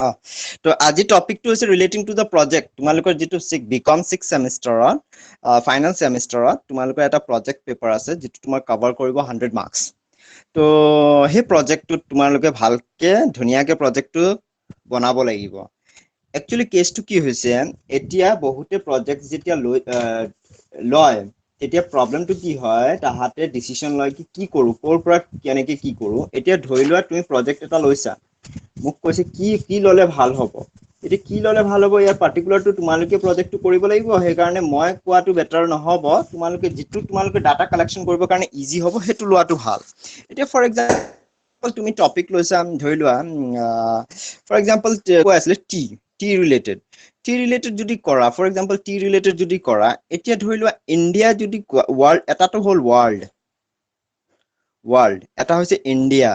অ তো আজি টপিকটো হৈছে ৰিলেটিং টু দ্য প্ৰজেক্ট তোমালোকৰ যেটো বিকম 6 সেমিষ্টাৰত ফাইনেল সেমিষ্টাৰত তোমালোকৰ এটা প্ৰজেক্ট পেপাৰ আছে যেটো তোমাৰ কভাৰ কৰিব 100 মাৰ্কস তো সেই প্ৰজেক্টটো তোমালোকে ভালকে ধুনিয়াকে প্ৰজেক্টটো বনাব লাগিব একচুয়ালি কেছটো কি হৈছে এতিয়া বহুতে প্ৰজেক্ট যেতিয়া লয় তেতিয়া প্ৰবলেমটো কি হয় তাহাতে ডিসিশন লয় কি কৰো কোৰ পৰা কেনেকে কি কৰো এতিয়া ধৰি লোৱা তুমি প্ৰজেক্ট এটা লৈছা মোক কৈছে কি ললে ভাল হ'ব এতিয়া কি ললে ভাল হ'ব ইয়াৰ পাৰ্টিকুলাৰটো তোমালোকে প্ৰজেক্টটো কৰিব লাগিব সেই কাৰণে মই কোৱাটো বেটাৰ নহব তোমালোকে যেটো তোমালোকে ডাটা কালেকচন কৰিবৰ কাৰণে ইজি হ'ব হেতু লোৱাটো ভাল এতিয়া ফৰ এক্সাম্পল তুমি টপিক লৈছা ধৰি লোৱা ফৰ এক্সাম্পল কৈ আছিলে টি ৰিলেটেড যদি কৰা ফৰ এক্সাম্পল টি ৰিলেটেড যদি কৰা এতিয়া ধৰি লোৱা ইণ্ডিয়া যদি ৱৰ্ল্ড এটাটো হ'ল ৱৰ্ল্ড এটা হৈছে ইণ্ডিয়া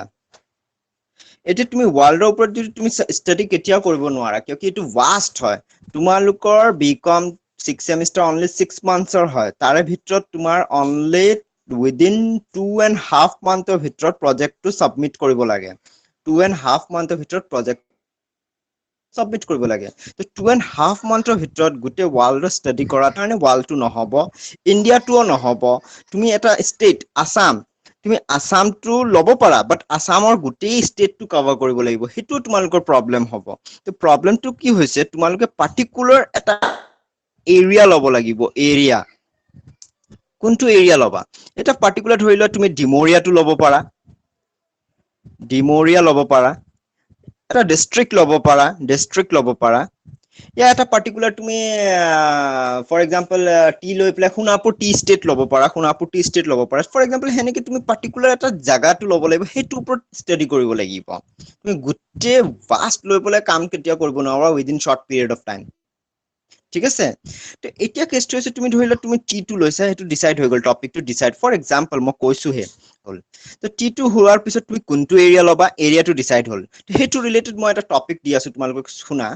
এতিয়া তুমি ৱৰ্ল্ডৰ ওপৰত যদি তুমি ষ্টাডি কেতিয়াও কৰিব নোৱাৰা কিয় কি এইটো ভাষ্ট হয় তোমালোকৰ বিকম 6 সেমিষ্টাৰ অনলি 6 মান্থছৰ হয় তাৰে ভিতৰত তোমাৰ অনলি উইদিন 2.5 মান্থৰ ভিতৰত প্ৰজেক্টটো সাবমিট কৰিব লাগে 2.5 মান্থৰ ভিতৰত প্ৰজেক্ট সাবমিট কৰিব লাগে তো 2.5 মান্থৰ ভিতৰত গোটেই ৱৰ্ল্ডৰ ষ্টাডি কৰাৰ কাৰণে ৱৰ্ল্ডটো নহব ইণ্ডিয়াটোও নহব তুমি এটা ষ্টেট আসাম তুমি আসামটো ল'ব পাৰা বাট আসামৰ গোটেই ষ্টেটটো কভাৰ কৰিব লাগিব হেতু তোমালোকৰ প্ৰবলেম হ'ব তো প্ৰবলেমটো কি হৈছে তোমালোকে পাৰ্টিকুলাৰ এটা এৰিয়া ল'ব লাগিব এৰিয়া কোনটো এৰিয়া ল'বা এটা পাৰ্টিকুলাৰ ধৰি লোৱা তুমি ডিমৰিয়াটো ল'ব পাৰা এটা ডিস্ট্ৰিক্ট ল'ব পাৰা ইয়া এটা পাৰ্টিকুলাৰ তুমি ফৰ এক্সাম্পল টি লৈ পেলাই সোণাপুৰ টি ষ্টেট ল'ব পাৰা ফৰ এক্সাম্পল হেনেকে তুমি পাৰ্টিকুলাৰ এটা জাগাটো ল'ব লাগিব হেতু ওপৰত ষ্টাডি কৰিব লাগিব তুমি গোটেই ভাষ্ট লৈ পেলাই কাম কেতিয়াও কৰিব নোৱাৰা within short period of time ঠিক আছে তো এতিয়া কেছটো হৈছে তুমি ধৰি লোৱা তুমি টি2 লৈছা হেতু ডিসাইড হৈ গল টপিকটো ডিসাইড ফৰ এক্সাম্পল মই কৈছো হে হ'ল তো টি2 হোৱাৰ পিছত তুমি কোনটো এৰিয়া ল'বা এৰিয়াটো ডিসাইড হ'ল হেতু ৰিলেটেড মই এটা টপিক দি আছো তোমালোকক শুনা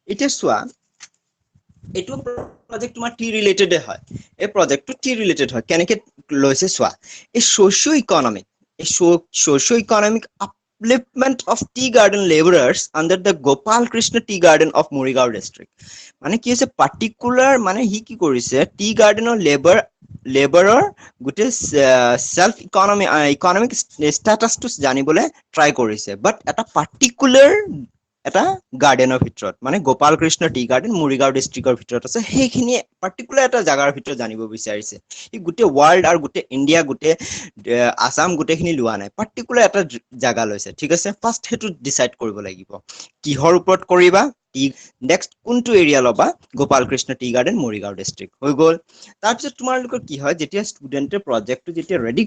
এতিয়া চোৱা এইটো প্ৰজেক্ট তোমাৰ টি ৰিলেটেড হয় এই প্ৰজেক্টটো টি ৰিলেটেড হয় কেনেকে লৈছে চোৱা এই socio economic upliftment of tea garden laborers under the Gopal Krishna Tea Garden of Morigaon district মানে কি হৈছে পাৰ্টিকুলাৰ মানে হি কি কৰিছে টি গাৰ্ডেনৰ লেবাৰৰ গোটেই ইকোনমিক ষ্টেটাসটো জানিবলৈ ট্ৰাই কৰিছে বাট এটা পাৰ্টিকুলাৰ এটা গাৰ্ডেনৰ ভিতৰত মানে গোপাল কৃষ্ণ টি গাৰ্ডেন মৰিগাঁও ডিষ্ট্ৰিক্টৰ ভিতৰত আছে সেইখিনি পাৰ্টিকুলাৰ এটা জাগাৰ ভিতৰত জানিব বিচাৰিছে ই গোটেই ৱৰ্ল্ড আৰু গোটেই ইণ্ডিয়া গোটেই আসাম গোটেইখিনি লোৱা নাই পাৰ্টিকুলাৰ এটা জাগা লৈছে ঠিক আছে ফাৰ্ষ্ট হেতু ডিসাইড কৰিব লাগিব কিহৰ ওপৰত কৰিবা নেক্সট কোনটো এৰিয়া ল'বা Gopal Krishna tea garden Morigaon district হৈ গ'ল তাৰপিছত তোমালোকৰ কি হয় যেতিয়া ষ্টুডেণ্টে প্ৰজেক্টটো যেতিয়া ৰেডি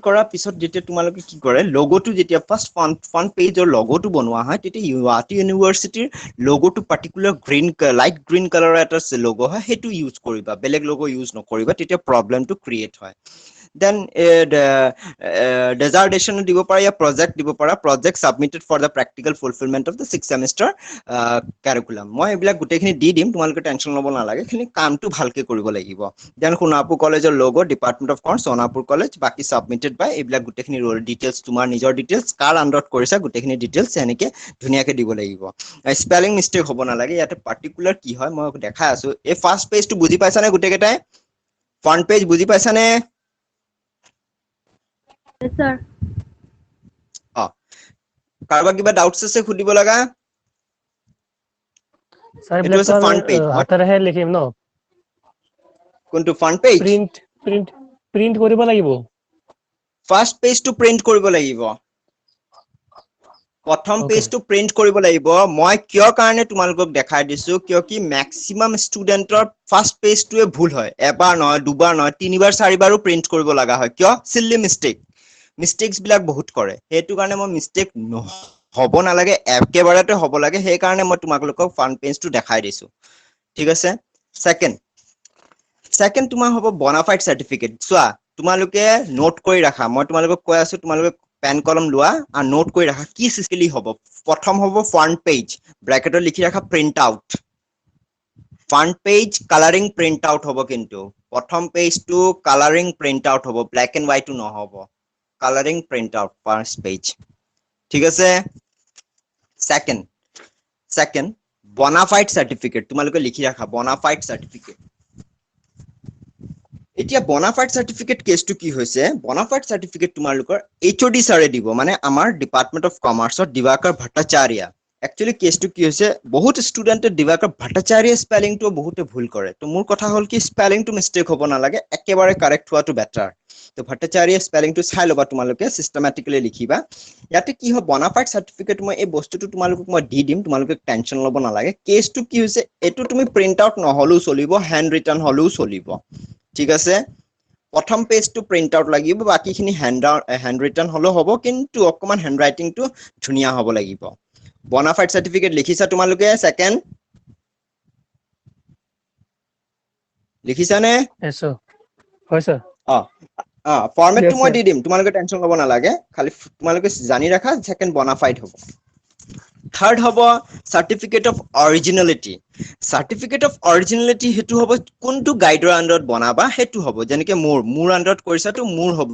কৰাৰ পিছত যেতিয়া তোমালোকে কি কৰে লগোটো যেতিয়া ফাৰ্ষ্ট ফ্ৰন্ট পেজৰ লগোটো বনোৱা হয় তেতিয়া গুৱাহাটী ইউনিভাৰ্চিটিৰ লগোটো পাৰ্টিকুলাৰ লাইট গ্ৰীণ কালাৰৰ এটা লগো হয় হেতু ইউজ কৰিবা বেলেগ লগো ইউজ নকৰিবা তেতিয়া প্ৰবলেমটো ক্ৰিয়েট হয় দেন ডেজাৰ্টেশ্যন দিব পাৰা ইয়া প্ৰজেক্ট দিব পাৰা project submitted for the practical fulfilment of the 6 semester curriculum মই এইবিলাক গোটেইখিনি দি দিম তোমালোকে টেনচন ল'ব নালাগে খালি কামটো ভালকে কৰিব লাগিব দেন সোণাপুৰ কলেজৰ logo department of commerce Sonapur college বাকি সাবমিটেড বাই এইবিলাক গোটেইখিনি ৰোল ডিটেইলছ তোমাৰ নিজৰ ডিটেইলছ কাৰ আন্ডাৰত কৰিছা গোটেইখিনি ডিটেইলছ এনেকে ধুনীয়াকে দিব লাগিব স্পেলিং মিস্টেক হ'ব নালাগে ইয়াতে পাৰ্টিকুলাৰ কি হয় মই দেখাই আছো এই ফাৰ্ষ্ট পেজটো বুজি পাইছানে গোটেইকেইটাই ফ্ৰন্ট পেজ বুজি পাইছানে Yes, sir. অ কাৰোবাৰ কিবা ডাউটছ আছে সুধিব লগা স্যাৰ এইটো এইবিলাক হৈছে ফ্ৰন্ট পেজ হাতেৰেহে লিখিম ন কোনটো ফ্ৰন্ট পেজ প্ৰিন্ট কৰিব লাগিব ফাৰ্ষ্ট পেজটো প্ৰিন্ট কৰিব লাগিব প্ৰথম ওকে পেজটো প্ৰিন্ট কৰিব লাগিব মই কিয় কাৰণে তোমালোকক দেখাই দিছো কিয় কি ম্যাক্সিমাম ষ্টুডেন্টৰ ফাৰ্ষ্ট পেজটোৱে ভুল হয় এবাৰ নহয় দুবাৰ নহয় তিনিবাৰ চাৰিবাৰো প্ৰিন্ট কৰিব লগা হয় কিয় সিলি মিষ্টেকস বিলাক বহুত কৰে হেতু কাৰণে মই মিষ্টেক হ'ব নালাগে একেবাৰতে হ'ব লাগে সেই কাৰণে মই তোমালোকক ফ্ৰন্ট পেজটো দেখাই দিছো ঠিক আছে সেকেন্ড তোমাৰ হ'ব বনাফাইড সাৰ্টিফিকেট চোৱা তোমালোকে নোট কৰি ৰাখা মই তোমালোকক কৈ আছো তোমালোকে পেন কলম লোৱা আৰু নোট কৰি ৰাখা কি সিস্টেলি হ'ব প্ৰথম হ'ব ফ্ৰন্ট পেজ ব্ৰ্যাকেটত লিখি ৰাখা print out front page colouring print out হ'ব কিন্তু প্ৰথম পেজটো কালাৰিং প্ৰিন্ট আউট হ'ব ব্ল্যাক এন্ড হোৱাইট নহ'ব colouring print out first page ঠিক আছে second Second, bona fide certificate. তোমালোকে লিখি ৰাখা bona fide certificate. এতিয়া bona fide certificate কেছটো কি হৈছে bona fide certificate তোমালোকৰ HOD ছাৰে দিব মানে আমাৰ ডিপাৰ্টমেন্ট অফ কমাৰ্চৰ দিবাকৰ ভট্টাচাৰ্য একচুয়ালি কেছটো কি হৈছে বহুত ষ্টুডেন্টে দিবাকৰ ভট্টাচাৰ্য স্পেলিংটো বহুতে ভুল কৰে তো মোৰ কথা হ'ল কি স্পেলিংটো মিস্টেক হ'ব নালাগে একেবাৰে কাৰেক্ট হোৱাটো বেটাৰ তো ভট্টাচাৰ্য স্পেলিংটো চাই ল'বা তোমালোকে সিস্টেমেটিক্যালি লিখিবা ইয়াতে কি হয় bona fide certificate মই এই বস্তুটো তোমালোকক মই দি দিম তোমালোকে টেনচন ল'ব নালাগে কেছটো কি হৈছে এটো তুমি প্ৰিন্ট আউট নহলেও চলিব হ্যান্ড ৰিটাৰ্ন হলেও চলিব ঠিক আছে প্ৰথম পেজটো প্ৰিন্ট আউট লাগিব বাকিখিনি হ্যান্ড ৰিটাৰ্ন হলেও হ'ব কিন্তু অকমান হ্যান্ড ৰাইটিংটো ধুনিয়া হ'ব লাগিব bona fide certificate লিখিছা তোমালোকে সেকেন্ড লিখিছা নে Yes, sir. হয়, sir. ফৰমেটটো Yes, মই sir. দি দিম তোমালোকে টেনচন ল'ব নালাগে খালি তোমালোকে জানি ৰাখা সেকেন্ড bona fide হ'ব থাৰ্ড হ'ব সাৰ্টিফিকেট অফ অৰিজিনালিটি সাৰ্টিফিকেট অফ অৰিজিনালিটি হেতু হ'ব কোনটো গাইডৰ আন্ডাৰত বনাবা হেতু হ'ব যেনেকে মোৰ আন্ডাৰত কৰিছা তো মোৰ হ'ব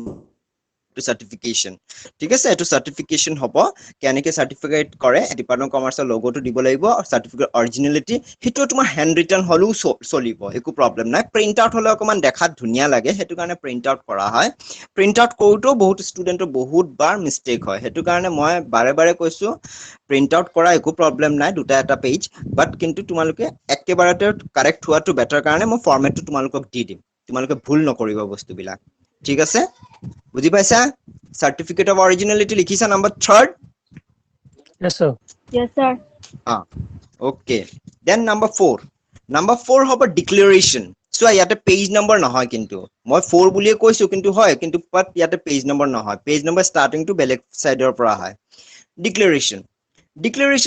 certification ঠিক আছে এটো certification হ'ব কেনেকে সাৰ্টিফিকেট কৰে ডিপাৰ্টমেন্ট কমাৰ্চৰ লোগোটো দিব লাগিব সাৰ্টিফিকেট অৰিজিনালিটি হেতু তোমাৰ হ্যান্ড ৰিটাৰ্ন হলেও চলিব একো প্ৰবলেম নাই প্ৰিন্ট আউট হলে অকমান দেখাত ধুনিয়া লাগে হেতু কাৰণে প্ৰিন্ট আউট কৰা হয় প্ৰিন্ট আউট কৰোটো বহুত ষ্টুডেন্টৰ বহুত বাৰ মিস্টেক হয় হেতু কাৰণে মই বাৰে বাৰে কৈছো প্ৰিন্ট আউট কৰা একো প্ৰবলেম নাই দুটা এটা পেজ বাট কিন্তু তোমালোকে একেবাৰতে কাৰেক্ট হোৱাটো বেটাৰ কাৰণে মই ফৰমেটটো তোমালোকক দি দিম তোমালোকে ভুল নকৰিবা বস্তুবিলাক ঠিক আছে বুজি পাইছা সাৰ্টিফিকেট অফ অৰিজিনালিটি লিখিছা number 3rd Yes, sir. Yes, sir. okay then number 4 হ'ব ডিক্লেৰেচন সো ইয়াতে পেজ নম্বৰ নহয় কিন্তু মই 4 বুলিয়ে কৈছো কিন্তু হয় কিন্তু বাট ইয়াতে পেজ নম্বৰ নহয় পেজ নম্বৰ ষ্টাৰ্টিং টু বেলেগ সাইডৰ পৰা হয় ডিক্লেৰেচন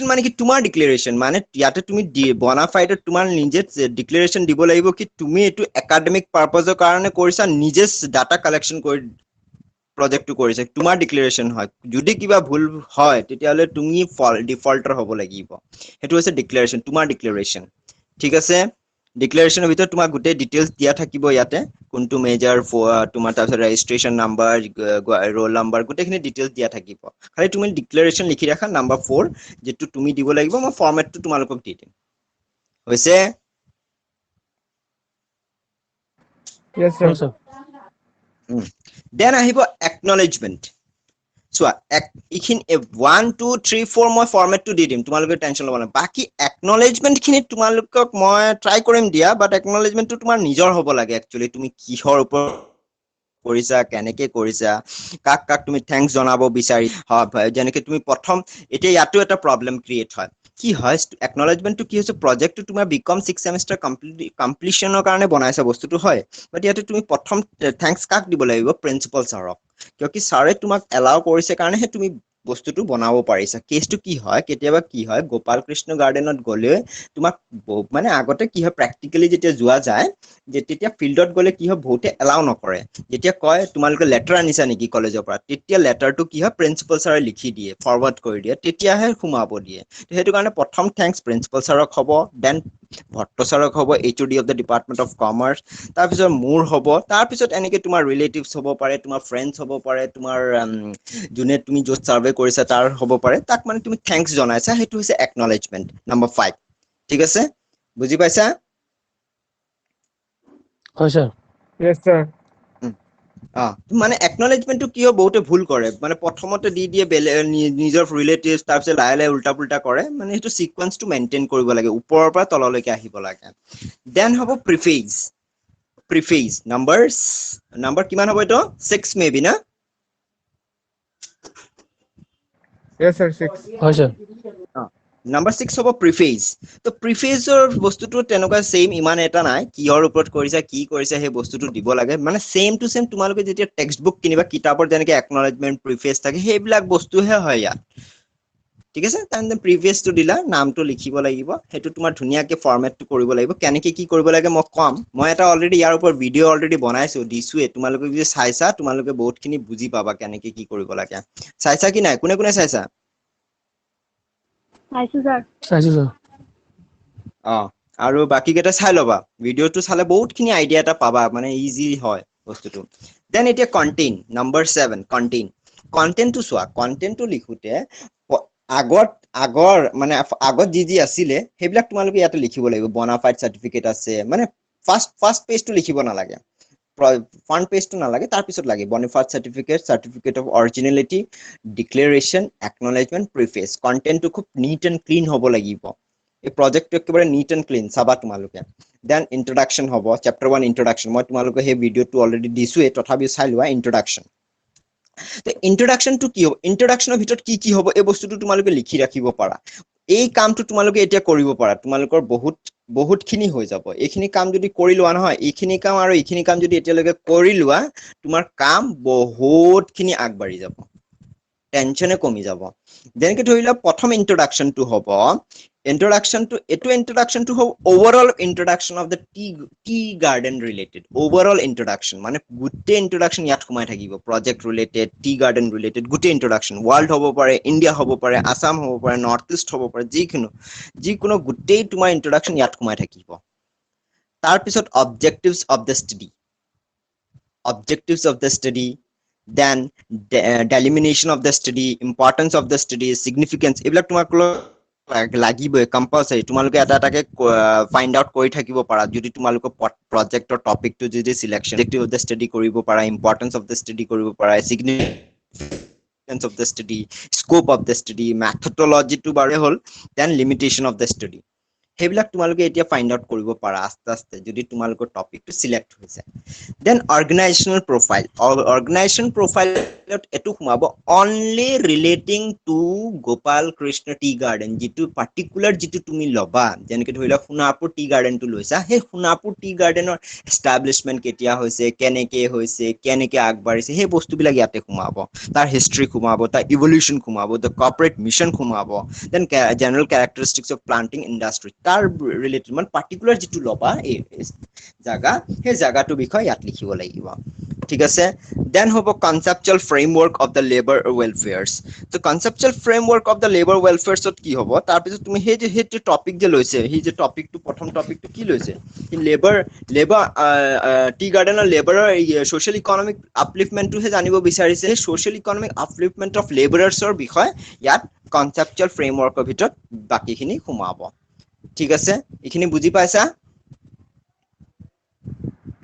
মানে কি তোমাৰ ডিক্লেৰেচন মানে ইয়াতে তুমি bona fide তোমাৰ নিজে ডিক্লেৰেচন দিব লাগিব কি তুমি এটো একাডেমিক পাৰপাজৰ কাৰণে কৰিছা নিজে ডাটা কালেকচন কৰি প্ৰজেক্টটো কৰিছে তোমাৰ ডিক্লেৰেচন হয় যদি কিবা ভুল হয় তেতিয়ালে তুমি ডিফল্টাৰ হ'ব লাগিব হেতু হৈছে ডিক্লেৰেচন তোমাৰ ডিক্লেৰেচন ঠিক আছে ডিক্লেৰেচনৰ ভিতৰত তোমাৰ গোটেই ডিটেইলছ দিয়া থাকিব ইয়াতে কোনটো মেজৰ তোমাৰ তাৰপিছত ৰেজিষ্ট্ৰেচন নাম্বাৰ ৰোল নাম্বাৰ গোটেইখিনি ডিটেইলছ দিয়া থাকিব খালি তুমি ডিক্লেৰেচন লিখি ৰাখা নাম্বাৰ 4 যেটো তুমি দিব লাগিব মই ফৰমেটটো তোমালোকক দি দিম হৈছে Yes, sir. Sir. দেন আহিব একনলেজমেন্ট চোৱা ইখিনি 1 2 3 4 মই ফৰমেটটো দি দিম তোমালোকে টেনচন ল'ব নালাগে বাকি একনলেজমেন্ট খিনি তোমালোকক মই ট্ৰাই কৰিম দিয়া বাট একনলেজমেন্টটো তোমাৰ নিজৰ হ'ব লাগে একচুয়ালি তুমি কিহৰ ওপৰত কৰিছা কেনেকে কৰিছা কাক তুমি থ্যাঙ্কস জনাব বিচাৰি যেনেকে তুমি প্ৰথম এতিয়া ইয়াতো এটা প্ৰবলেম ক্ৰিয়েট হয় কি হয় একনলেজমেন্টটো কি হৈছে প্ৰজেক্টটো তোমাৰ বিকম 6 সেমিস্টাৰ কমপ্লিশনৰ কাৰণে বনাইছা বস্তুটো হয় বাট ইয়াতে তুমি প্ৰথম থ্যাঙ্কস কাক দিব লাগিব প্ৰিন্সিপাল ছাৰক কিয়কি ছাৰে তোমাক এলাও কৰিছে কাৰণেহে তুমি বস্তুটো বনাব পাৰিছা কেছটো কি হয় কেতিয়াবা কি হয় গোপাল কৃষ্ণ গাৰ্ডেনত গলে তোমাক মানে আগতে কি হয় প্ৰ্যাকটিক্যালি যেতিয়া যোৱা যায় যে তেতিয়া ফিল্ডত গলে কি হয় বহুতে এলাও নকৰে যেতিয়া কয় তোমালোকে লেটাৰ আনিছা নেকি কলেজৰ পৰা তেতিয়া লেটাৰটো কি হয় প্ৰিন্সিপাল ছাৰে লিখি দিয়ে ফৰৱাৰ্ড কৰি দিয়ে তেতিয়াহে সোমাব দিয়ে হেতু কাৰণে প্ৰথম থ্যাঙ্কস প্ৰিন্সিপাল ছাৰক হ'ব দেন ভট্টাচাৰ্যক হ'ব HOD of the department of commerce তাৰ পিছত মোৰ হ'ব তাৰ পিছত এনেকে তোমাৰ ৰিলেটিভস হ'ব পাৰে তোমাৰ ফ্ৰেণ্ডছ হ'ব পাৰে তোমাৰ যোনে তুমি য'ত সাৰ্ভে কৰিছা তাৰ হ'ব পাৰে তাক মানে তুমি থ্যাঙ্কস জনাইছা হেতু হৈছে একনলেজমেন্ট নাম্বাৰ 5 ঠিক আছে বুজি পাইছা হয়, sir. Yes, sir. মানে একনলেজমেন্টটো কিয় বহুতে ভুল কৰে মানে প্ৰথমতে দি দিয়ে নিজৰ ৰিলেটিভস তাৰ পিছত লাহে লাহে উল্টা পুল্টা কৰে মানে হেতু সিকোয়েন্সটো মেইনটেইন কৰিব লাগে ওপৰৰ পৰা তললৈকে আহিব লাগে দেন হ'ব প্ৰিফেজ নাম্বাৰ কিমান হ'ব এটো 6 মেবি না Yes, sir. 6. হয়, sir. নাম্বাৰ 6 হ'ব প্ৰিফেজ তো প্ৰিফেজৰ বস্তুটো তেনেকুৱা সেম ইমান এটা নাই কিহৰ ওপৰত কৰিছা কি কৰিছা সেই বস্তুটো দিব লাগে মানে সেম টু সেম তোমালোকে যেতিয়া টেক্সট বুক কিনিবা কিতাপৰ যেনেকে একনলেজমেন্ট প্ৰিফেজ থাকে সেইবিলাক বস্তুহে হয় ইয়াত ঠিক আছে তেন্তে প্ৰিভিয়াসটো দিলা নামটো লিখিব লাগিব হেতু তোমাৰ ধুনিয়াকে ফৰমেটটো কৰিব লাগিব কেনেকে কি কৰিব লাগে মই কম মই এটা অলৰেডি ইয়াৰ ওপৰ ভিডিও অলৰেডি বনাইছো দিছোৱে তোমালোকে যদি চাইছা তোমালোকে বহুতখিনি বুজি পাবা কেনেকে কি কৰিব লাগে চাইছা কি নাই কোনে কোনে চাইছা Nice, sir. চাইছো, sir. আৰু বাকি কেটা চাই লবা ভিডিওটো চালে বহুতখিনি আইডিয়া এটা পাবা মানে ইজি হয় বস্তুটো দেন এতিয়া কন্টেইন নাম্বাৰ 7 কন্টেইনটো চোৱা কন্টেইনটো লিখোতে আগত আগৰ মানে আগত যি আছিলে সেইবিলাক তোমালোকে ইয়াতে লিখিব লাগিব বনাফাইড সাৰ্টিফিকেট আছে মানে ফাৰ্ষ্ট পেজটো লিখিব নালাগে ফ্ৰন্ট পেজটো নালাগে তাৰ পিছত লাগে বনাফাইড সাৰ্টিফিকেট অফ অৰিজিনেলিটি ডিক্লেৰেশ্যন একনলেজমেন্ট প্ৰিফেচ কন্টেন্টটো খুব নিট এণ্ড ক্লিন হ'ব লাগিব এই প্ৰজেক্টটো একেবাৰে নিট এণ্ড ক্লিন চাবা তোমালোকে দেন ইন্ট্ৰডাকশ্যন হ'ব চেপ্টাৰ 1 ইন্ট্ৰডাকশ্যন মই তোমালোকে সেই ভিডিঅ'টো অলৰেডি দিছোৱে তথাপিও চাই লোৱা ইন্ট্ৰডাকশ্যন তো ইন্ট্ৰডাকশ্যনটো কি হ'ব ইন্ট্ৰডাকশ্যনৰ ভিতৰত কি হ'ব এই বস্তুটো তোমালোকে লিখি ৰাখিব পাৰা এই কামটো তোমালোকে এতিয়া কৰিব পাৰা তোমালোকৰ বহুতখিনি হৈ যাব এইখিনি কাম যদি কৰি লোৱা নহয় এইখিনি কাম আৰু এইখিনি কাম যদি এতিয়ালৈকে কৰি লোৱা তোমাৰ কাম বহুতখিনি আগবাঢ়ি যাব টেনচনে কমি যাব যেনেকৈ ধৰি লোৱা প্ৰথম ইন্ট্ৰডাকশ্যনটো হ'ব ইন্ট্ৰডাকশ্যনটো হ'ব overall introduction of the tea garden related overall introduction মানে গোটেই ইন্ট্ৰডাকশ্যন ইয়াত সোমাই থাকিব project related tea garden related গোটেই ইন্ট্ৰডাকশ্যন ৱৰ্ল্ড হ'ব পাৰে ইণ্ডিয়া হ'ব পাৰে আসাম হ'ব পাৰে নৰ্থ ইষ্ট হ'ব পাৰে যিকোনো গোটেই তোমাৰ ইন্ট্ৰডাকশ্যন ইয়াত সোমাই থাকিব তাৰপিছত objectives of the study then delimitation of the study importance of the study significance এইবিলাক তোমাক লাগিবই কম্পালসৰি তোমালোকে এটাকে ফাইন্ড আউট কৰি থাকিব পাৰা যদি তোমালোকে প্ৰজেক্টৰ টপিকটো যদি সিলেকশন অফ দ্য ষ্টাডি কৰিব পাৰা ইম্পৰ্টেন্স অফ দ্য ষ্টাডি কৰিব পাৰা significance of the study scope of the study methodology টো bare hall then limitation of the study সেইবিলাক তোমালোকে এতিয়া ফাইন্ড আউট কৰিব পাৰা আস্তে যদি তোমালোকৰ টপিকটো সিলেক্ট হৈছে দেন অৰ্গানাইজেশনাল প্ৰফাইলত এটো সোমাব only relating to Gopal Krishna tea garden যিটো পাৰ্টিকুলাৰ যিটো তুমি লবা যেনেকৈ ধৰিলা সোণাপুৰ টি গাৰ্ডেনটো লৈছা সেই সোণাপুৰ টি গাৰ্ডেনৰ এষ্টাব্লিশমেন্ট কেতিয়া হৈছে কেনেকে আগবাঢ়িছে সেই বস্তুবিলাক ইয়াতে সোমাব তাৰ হিষ্ট্ৰী সোমাব তাৰ ইভলিউশন সোমাব দ্য কৰ্পৰেট মিশন সোমাব then general characteristics of planting industry তাৰ ৰিলেটেড মানে পাৰ্টিকুলাৰ যিটো লবা এই জায়গা সেই জায়গাটো বিষয় ইয়াত লিখিব লাগিব ঠিক আছে দেন হ'ব কনসেপচুৱেল ফ্ৰেমৱৰ্ক অফ দ্য লেবাৰ ওয়েলফেয়াৰ্স তো কনসেপচুৱেল ফ্ৰেমৱৰ্ক অফ দ্য লেবাৰ ওয়েলফেয়াৰ্সত কি হ'ব তাৰ পিছত তুমি সেই টপিক যে লৈছে সেই যে টপিকটো প্ৰথম টপিকটো কি লৈছে লেবাৰ টি গাৰ্ডেনৰ লেবাৰৰ সোশ্যাল ইকনমিক আপলিফমেন্টটোহে জানিব বিচাৰিছে সেই সোশ্যাল ইকনমিক আপলিফমেন্ট অফ লেবাৰাৰ্ছৰ বিষয় ইয়াত কনসেপচুৱেল ফ্ৰেমৱৰ্কৰ ভিতৰত বাকিখিনি সোমাব ঠিক আছে এইখিনি বুজি পাইছা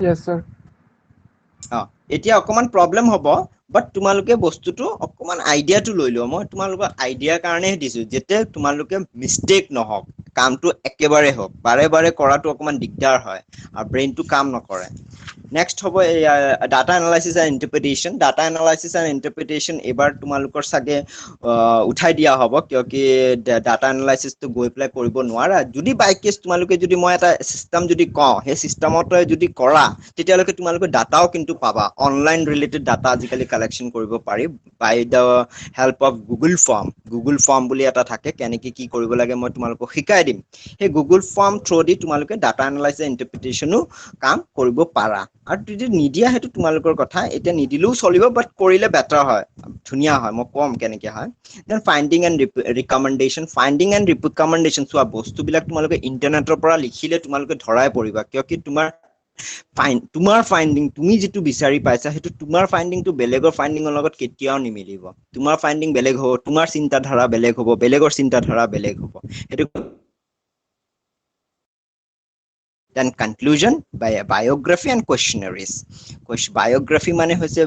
Yes, sir. এতিয়া অকমান প্ৰবলেম হ'ব বাট তোমালোকে বস্তুটো অকমান আইডিয়াটো লৈ লোৱা মই তোমালোকৰ আইডিয়াৰ কাৰণে দিছো যেতে তোমালোকে মিস্টেক নহওক কামটো একেবাৰে হোক বাৰে কৰাটো অকমান দিগদাৰ হয় আৰু ব্ৰেইনটো কাম নকৰে নেক্সট হ'ব ডাটা এনালাইসিস এণ্ড ইন্টাৰপ্ৰিটেশন এবাৰ তোমালোকৰ সাগে উঠাই দিয়া হ'ব কিয়কি ডাটা এনালাইসিসটো গৈ প্লাই কৰিব নোৱাৰা যদি বাই কেছ তোমালোকে যদি মই এটা সিস্টেম যদি কওঁ সেই সিস্টেমতে যদি কৰা তেতিয়ালৈকে তোমালোকে ডাটাও কিন্তু পাবা অনলাইন ৰিলেটেড ডাটা আজিকালি কালেকশন কৰিব পাৰি by the help of Google form বুলি এটা থাকে কেনেকৈ কি কৰিব লাগে মই তোমালোকক শিকাই দিম সেই গুগল ফৰ্ম থ্ৰু দি তোমালোকে ডাটা এনালাইসিস ইন্টাৰপ্ৰিটেশনো কাম কৰিব পাৰা আৰু যদি নিদিয়া হেতু তোমালোকৰ কথা এতিয়া নিদিলেও চলিব বাট কৰিলে বেটাৰ হয় ধুনিয়া হয় মই কম কেনেকৈ হয় দেন ফাইন্ডিং এণ্ড ৰিকমেন্ডেশন চোৱা বস্তুবিলাক তোমালোকে ইন্টাৰনেটৰ পৰা লিখিলে তোমালোকে ধৰাই পৰিবা কিয়কি তোমাৰ ফাইন্ডিং তুমি যেটো বিচাৰি পাইছা হেতু তোমাৰ ফাইন্ডিংটো বেলেগৰ ফাইন্ডিংৰ লগত কেতিয়াও নিমিলিব তোমাৰ ফাইন্ডিং বেলেগ হ'ব তোমাৰ চিন্তাধাৰা বেলেগ হ'ব বেলেগৰ চিন্তাধাৰা বেলেগ হ'ব হেতু then conclusion by biography and questionnaires biography মানে হৈছে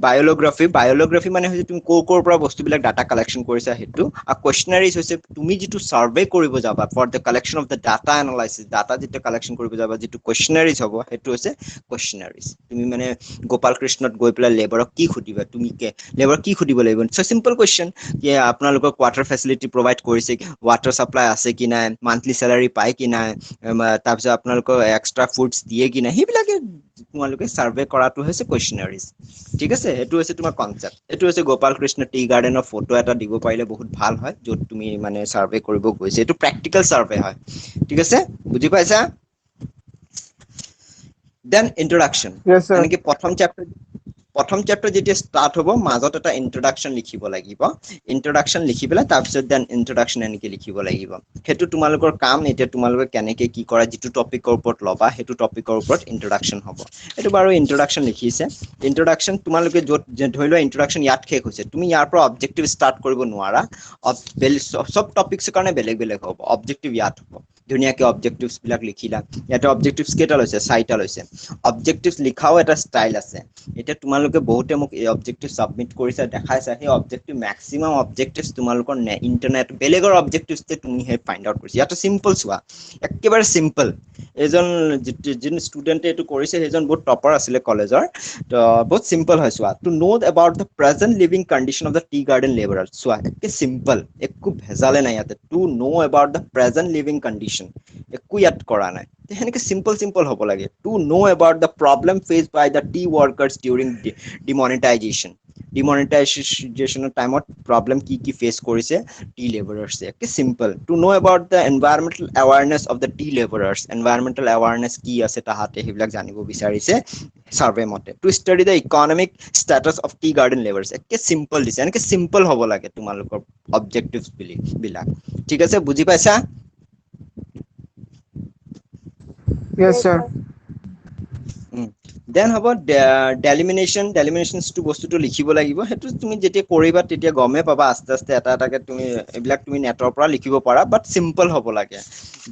biography মানে হৈছে তুমি কোৰ পৰা বস্তুবিলাক ডাটা কালেকশন কৰিছা হেতু আৰু questionnaires হৈছে তুমি যেটো সাৰ্ভে কৰিব যাবা for the collection of the data analysis data যেটো কালেকশন কৰিব যাবা যেটো questionnaires হ'ব হেতু হৈছে questionnaires তুমি মানে গোপাল কৃষ্ণত গৈ পেলা লেবাৰক কি খুদিবা তুমি লেবাৰ কি খুদিব লাগিব সো সিম্পল কোৱেশ্চন যে আপোনালোকক ওয়াটাৰ ফেসিলিটি প্ৰভাইড কৰিছে ওয়াটাৰ সাপ্লাই আছে কি নাই মান্থলি স্যালাৰি পায় কি নাই তাৰ পিছত আপোনালোকক এক্সট্ৰা ফুডস দিয়ে কি নাই হেবিলাকে তোমালোকে সাৰ্ভে কৰাটো হৈছে questionnaires ঠিক আছে হেতু হৈছে তোমাৰ কনসেপ্ট এটো হৈছে গোপাল কৃষ্ণ টি গাৰ্ডেনৰ ফটো এটা দিব পাৰিলে বহুত ভাল হয় যত তুমি মানে সাৰ্ভে কৰিব গৈছে এটো প্ৰ্যাকটিক্যাল সাৰ্ভে হয় ঠিক আছে বুজি পাইছা দেন ইন্ট্ৰডাকশন Yes, sir. এনেকৈ প্ৰথম প্ৰথম চেপ্টাৰ যেতিয়া ষ্টাৰ্ট হ'ব মাজত এটা ইন্ট্ৰোডাকচন লিখিব লাগিব ইন্ট্ৰোডাকচন লিখি পেলাই তাৰপিছত দেন ইন্ট্ৰোডাকচন এনেকৈ লিখিব লাগিব হেতু তোমালোকৰ কাম এতিয়া তোমালোকে কেনেকৈ কি কৰা যেটো টপিকৰ ওপৰত লবা হেতু টপিকৰ ওপৰত ইন্ট্ৰোডাকচন হ'ব এটো বাৰু ইন্ট্ৰোডাকচন লিখিছে ইন্ট্ৰোডাকচন তোমালোকে যত ধৰি লোৱা ইন্ট্ৰোডাকচন ইয়াত শেষ হৈছে তুমি ইয়াৰ পৰা অবজেক্টিভ ষ্টাৰ্ট কৰিব নোৱাৰা সব টপিকছৰ কাৰণে বেলেগ বেলেগ হ'ব অবজেক্টিভ ইয়াত হ'ব ধুনীয়াকৈ অবজেক্টিভছ বিলাক লিখিলা ইয়াতে অবজেক্টিভছ কেইটা লৈছে 6টা লৈছে অবজেক্টিভছ লিখাও এটা ষ্টাইল আছে এটা তোমালোকে বহুতে মোক এই অবজেক্টিভ সাবমিট কৰিছা দেখাইছা সেই অবজেক্টিভ ম্যাক্সিমাম অবজেক্টিভছ তোমালোকৰ ইন্টাৰনেট বেলেগৰ অবজেক্টিভছ তে তুমি হে ফাইন্ড আউট কৰিছা এটা সিম্পল চোৱা একেবাৰে সিম্পল এজন যিন ষ্টুডেন্টে এটো কৰিছে হেজন বহুত টপাৰ আছিলে কলেজৰ তো বহুত সিম্পল হয় চোৱা to know about the present living condition of the tea garden labourer চোৱা একে সিম্পল একো ভেজালে নাই ইয়াতে to know about the present living condition একো ইয়াত কৰা নাই হেনেকে সিম্পল হ'ব লাগে to know about the problem faced by the tea workers during ডিমনিটাইজেশনৰ টাইমত প্ৰবলেম কি ফেস কৰিছে টি লেবাৰাৰ্স একে simple to know about the environmental awareness of the tea labourers এনভায়ৰনমেন্টাল অ্যাৱাৰনেস কি আছে তাহাতে হেবিলাক জানিব বিচাৰিছে সাৰ্ভে মতে to study the economic status of tea garden labourers একে সিম্পল দিছে এনেকে সিম্পল হ'ব লাগে তোমালোকৰ অবজেক্টিভছ বিলাক ঠিক আছে বুজি পাইছা Yes, sir. দেন হ'ব ডেলিমিনেশনস টু বস্তুটো লিখিব লাগিব হেতু তুমি যেতিয়া কৰিবা তেতিয়া গমে পাবা আস্তে আস্তে এটা এটাকে তুমি এবিলাক তুমি নেটৰ পৰা লিখিব পাৰা বাট সিম্পল হ'ব লাগে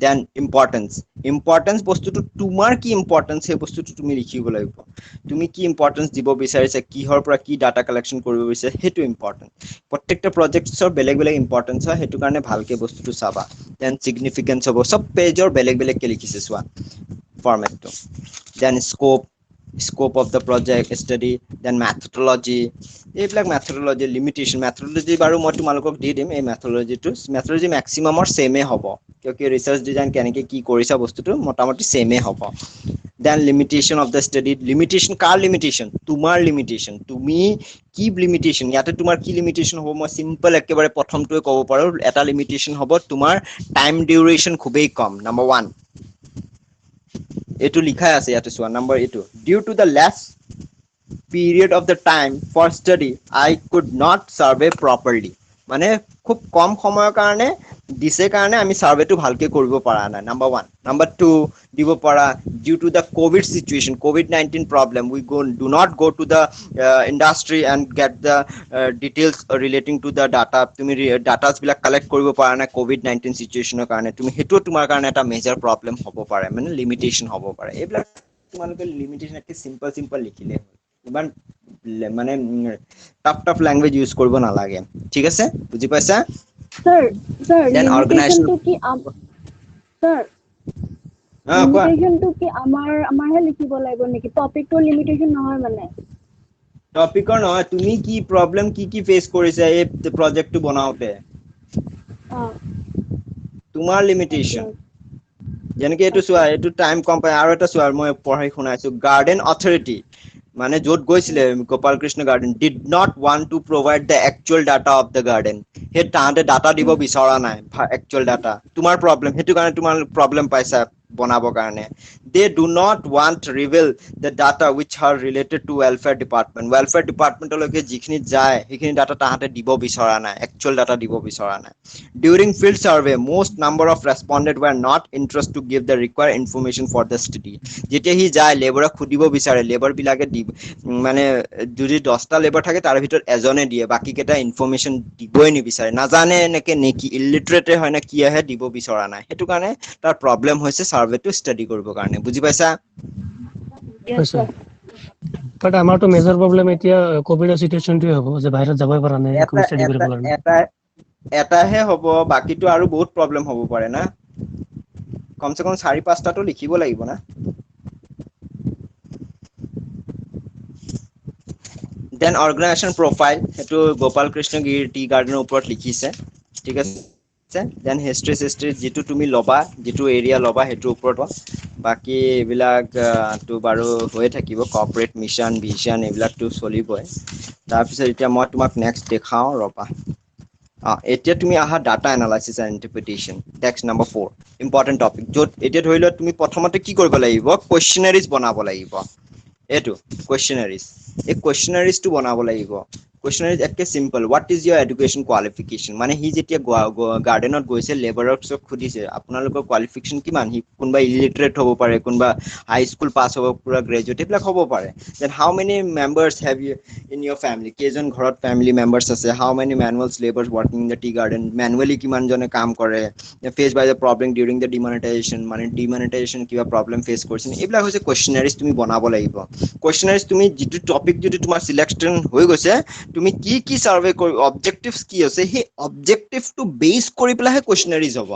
দেন ইম্পৰ্টেন্স বস্তুটো তোমাৰ কি ইম্পৰ্টেন্স সেই বস্তুটো তুমি লিখিব লাগিব তুমি কি ইম্পৰ্টেন্স দিব বিচাৰিছা কিহৰ পৰা কি ডাটা কালেকশন কৰিব বিচাৰিছা হেতু ইম্পৰ্টেন্ট প্ৰত্যেকটা প্ৰজেক্টছৰ বেলেগ বেলেগ ইম্পৰ্টেন্স হয় হেতু কাৰণে ভালকে বস্তুটো চাবা দেন সিগনিফিকেন্স হ'ব সব পেজৰ বেলেগ বেলেগ কে লিখিছে চোৱা ফৰমেটটো then scope of the project study then methodology এইবিলাক methodology limitation methodology বাৰু মই তোমালোকক দি দিম এই methodology maximum same হ'ব কিয়কি research design কেনেকৈ কি কৰিছা বস্তুটো মোটামুটি same হ'ব then limitation of the study limitation car limitation তোমাৰ limitation তুমি কি limitation ইয়াতে তোমাৰ কি limitation হ'ব মই simple একেবাৰে প্ৰথমটোৱে ক'ব পাৰো এটা limitation হ'ব তোমাৰ time duration খুবেই কম number 1 এটো লিখা আছে ইয়াতে চোৱা নাম্বার এটো due to the less period of the time for study I could not survey properly মানে খুব কম সময়ৰ কাৰণে দিছে কাৰণে আমি সাৰ্ভেটো ভালকে কৰিব পৰা নাই নাম্বাৰ 1 নাম্বাৰ 2 দিব পৰা due to the covid situation covid-19 problem we do not go to the industry and get the details relating to the data তুমি ডাটাস বিলাক কালেক্ট কৰিব পৰা নাই covid-19 সিচুৱেচনৰ কাৰণে তুমি হেতু তোমাৰ কাৰণে এটা মেজৰ প্ৰবলেম হ'ব পাৰে মানে লিমিটেশন হ'ব পাৰে এইবিলাক তোমালোকে লিমিটেশন একে সিম্পল লিখিলে ইমান মানে টাফ ল্যাঙ্গুয়েজ ইউজ কৰিব নালাগে ঠিক আছে বুজি পাইছা Sir, Then limitation organization- to ki sir, কোৱা limitation to ki amar he likhibo laibo neki topic to limitation নহয় মানে টপিকৰ নহয় তুমি কি প্ৰবলেম কি ফেস কৰিছা এই প্ৰজেক্টটো বনাওতে তোমাৰ লিমিটেশন যেনেকে এটো চোৱা এটো টাইম কম পায় আৰু এটা চোৱা মই পঢ়াই শুনাইছো গাৰ্ডেন অথৰিটি মানে যত গৈছিলে Gopal Krishna garden did not want to provide the actual data off the garden হে তাহাতে ডাটা দিব বিচৰা নাই একচুয়াল ডাটা তোমাৰ প্ৰবলেম হেতু কাৰণে তোমাৰ প্ৰবলেম পাইছা বনাবৰ কাৰণে they do not want to reveal the data which are related to welfare department লকে যিখিনি যায় সেইখিনি ডাটা তাহাতে দিব বিচৰা নাই একচুয়াল ডাটা দিব বিচৰা নাই during field survey most number of respondents were not interested to give the required information for the study যেতিয়া হি যায় লেবাৰক খুদিব বিচাৰে লেবাৰ বিলাকে মানে যদি 10টা লেবাৰ থাকে তাৰ ভিতৰত এজনে দিয়ে বাকি কেটা ইনফৰমেশন দিবই নিবিচাৰে নাজানে নেকি নেকি ইলিটাৰেট হয় না কি আহে দিব বিচৰা নাই হেতু কাৰণে তাৰ প্ৰবলেম হৈছে সাৰ্ভেটো স্টাডি কৰিব কাৰণে বুজি পাইছা yes sir বাট আমাৰটো মেজৰ প্ৰবলেম এতিয়া কোভিডৰ সিচুৱেচনটোৱে হ'ব যে বাহিৰত যাবই পৰা নাই একো ষ্টাডি কৰিব কাৰণে এটাহে হ'ব বাকিটো আৰু বহুত প্ৰবলেম হ'ব পাৰে না কমসে কম 4-5টাটো লিখিব লাগিব না দেন অৰ্গানাইজেশন প্ৰফাইল হেতু গোপাল কৃষ্ণ গিৰি টি গাৰ্ডেনৰ ওপৰত লিখিছে ঠিক আছে দেন হিষ্ট্ৰি যেটো তুমি লবা যেটো এৰিয়া লবা হেতুৰ ওপৰত বাকি এবিলাক তো বাৰু হৈ থাকিব কৰ্পোৰেট মিশন ভিজন এবিলাক তো চলিবই তাৰ পিছত এতিয়া মই তোমাক নেক্সট দেখাও ৰবা এতিয়া তুমি আহা data analysis and interpretation text number 4 important topic যত এতিয়া ধৰিলো তুমি প্ৰথমতে কি কৰিব লাগিব কোৱেশ্চনাৰিজ বনাব লাগিব এটো কোৱেশ্চনাৰিজ এই কুৱেশ্যনাৰিজটো বনাব লাগিব কুৱেশ্যনাৰিজ একে simple what is your education qualification মানে সি যেতিয়া গাৰ্ডেনত গৈছে লেবাৰছক সুধিছে আপোনালোকৰ কোৱালিফিকেশ্যন কিমান সি কোনোবা ইলিটাৰেট হ'ব পাৰে কোনোবা হাই স্কুল পাছ হ'ব পুৰা গ্ৰেজুৱেট এইবিলাক হ'ব পাৰে then how many members have you in your family কেইজন ঘৰত ফেমিলি মেম্বাৰ্ছ আছে how many manuals labours working in the tea garden manually কিমানজনে কাম কৰে face by the problem during the demonetisation মানে ডিমনিটাইজেশ্যন কিবা প্ৰব্লেম ফেচ কৰিছে এইবিলাক হৈছে কুৱেশ্যনাৰিজ তুমি বনাব লাগিব কুৱেশ্যনাৰিজ তুমি যিটো টপিক যদি তোমাৰ চিলেকশ্যন হৈ গৈছে তুমি কি সাৰ্ভে কৰি অবজেক্টিভছ কি আছে সেই অবজেক্টিভটো বেছ কৰি পেলাইহে কুৱেশ্যনাৰিজ হ'ব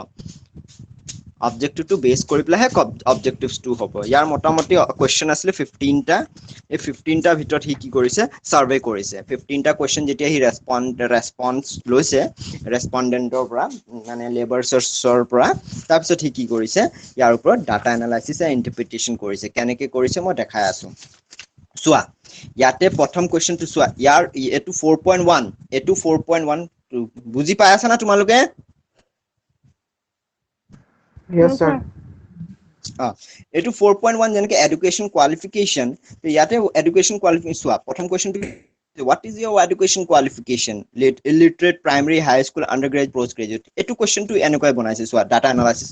অবজেক্টিভটো বেছ কৰি পেলাইহে অবজেক্টিভছটো হ'ব ইয়াৰ মোটামুটি কুৱেশ্যন আছিলে 15টা এই 15টা ভিতৰত সি কি কৰিছে সাৰ্ভে কৰিছে 15টা কুৱেশ্যন যেতিয়া সি ৰেছপন্স লৈছে ৰেছপন্ডেণ্টৰ পৰা মানে লেবাৰছৰ পৰা তাৰপিছত সি কি কৰিছে ইয়াৰ ওপৰত ডাটা এনালাইচিছ আৰু ইণ্টাৰপ্ৰিটেশ্যন কৰিছে কেনেকৈ কৰিছে মই দেখাই আছো চোৱা ইয়াতে প্ৰথম কুৱেশ্যনটো চোৱা ইয়াৰ এটো 4.1 এটো 4.1 বুজি পাই আছা না তোমালোকে Yes, sir. এটো 4.1 যেনেকৈ এডুকেশ্যন কোৱালিফিকেশ্যন তো ইয়াতে এডুকেশ্যন কোৱালিফিকেশ্যন চোৱা প্ৰথম কুৱেশ্যনটো what is your education qualification illiterate primary high school undergraduate postgraduate এটো কুৱেশ্যনটো এনেকৈ বনাইছে চোৱা data analysis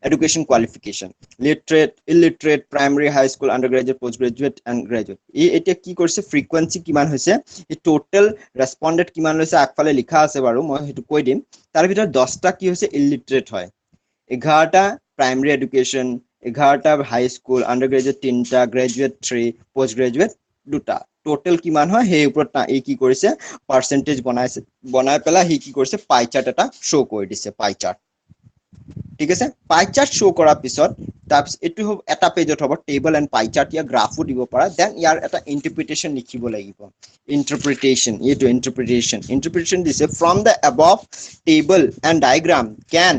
education qualification literate illiterate primary high school undergraduate postgraduate and graduate এই এটা কি কৰিছে ফ্ৰিকুৱেন্সি কিমান হৈছে এই টোটাল ৰেছপন্ডেন্ট কিমান লৈছে আগফালে লিখা আছে বাৰু মই হেতু কৈ দিম তাৰ ভিতৰত 10টা কি হৈছে illiterate হয় 11টা প্ৰাইমাৰী এডুকেশ্যন 11টা হাই স্কুল আন্ডাৰগ্ৰেজুৱেট 3টা গ্ৰেজুৱেট 3 পোষ্ট গ্ৰেজুৱেট 2টা টোটাল কিমান হয় সেই ওপৰত এই কি কৰিছে পাৰ্সেন্টেজ বনাই পেলা হি কি কৰিছে পাই চাৰ্ট এটা শো কৰি দিছে পাই চাৰ্ট ঠিক আছে পাই চাৰ্ট শো কৰাৰ পিছত তাৰপিছত এটো এটা পেজত হ'ব টেবল এণ্ড পাই চাৰ্ট ইয়া গ্ৰাফো দিব পাৰা দেন ইয়াৰ এটা ইন্টাৰপ্ৰিটেশ্যন লিখিব লাগিব ইন্টাৰপ্ৰিটেশ্যন দিছে from the above table and diagram can